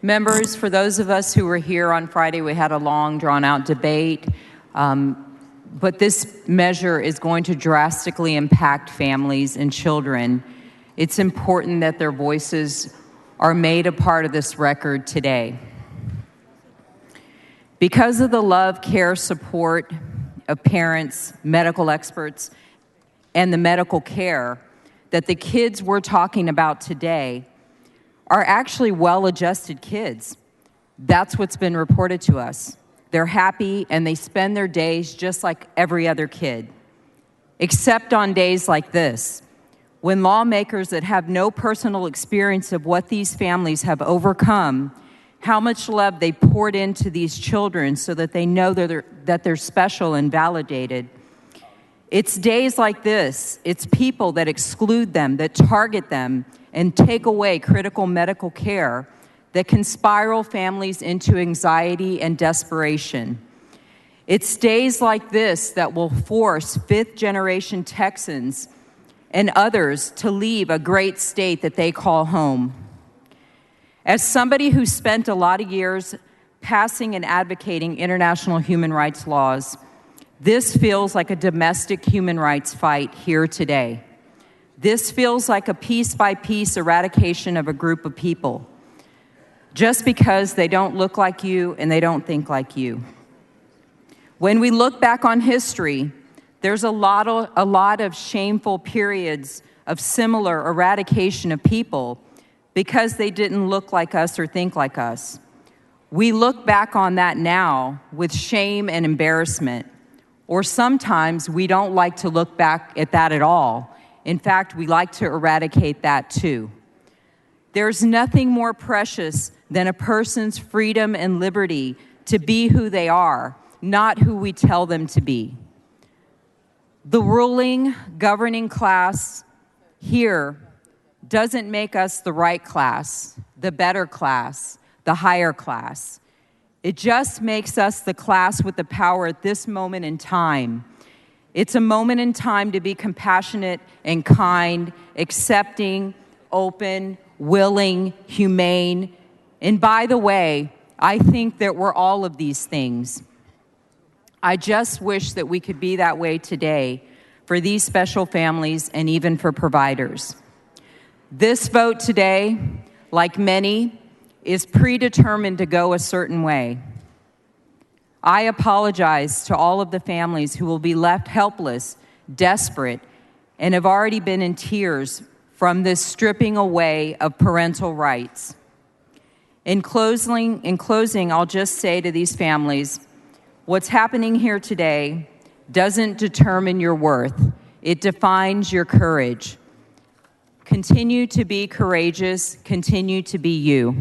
Members, for those of us who were here on Friday, we had a long, drawn-out debate, but this measure is going to drastically impact families and children. It's important that their voices are made a part of this record today. Because of the love, care, support of parents, medical experts, and the medical care, that the kids we're talking about today are actually well-adjusted kids. That's what's been reported to us. They're happy and they spend their days just like every other kid, except on days like this, when lawmakers that have no personal experience of what these families have overcome, how much love they poured into these children so that they know that they're special and validated. It's days like this, it's people that exclude them, that target them, and take away critical medical care that can spiral families into anxiety and desperation. It's days like this that will force fifth-generation Texans and others to leave a great state that they call home. As somebody who spent a lot of years passing and advocating international human rights laws, this feels like a domestic human rights fight here today. This feels like a piece-by-piece eradication of a group of people, just because they don't look like you and they don't think like you. When we look back on history, there's a lot of shameful periods of similar eradication of people because they didn't look like us or think like us. We look back on that now with shame and embarrassment, or sometimes we don't like to look back at that at all. In fact, we like to eradicate that too. There's nothing more precious than a person's freedom and liberty to be who they are, not who we tell them to be. The ruling, governing class here doesn't make us the right class, the better class, the higher class. It just makes us the class with the power at this moment in time. It's a moment in time to be compassionate and kind, accepting, open, willing, humane. And by the way, I think that we're all of these things. I just wish that we could be that way today for these special families and even for providers. This vote today, like many, is predetermined to go a certain way. I apologize to all of the families who will be left helpless, desperate, and have already been in tears from this stripping away of parental rights. In closing, I'll just say to these families, what's happening here today doesn't determine your worth. It defines your courage. Continue to be courageous. Continue to be you.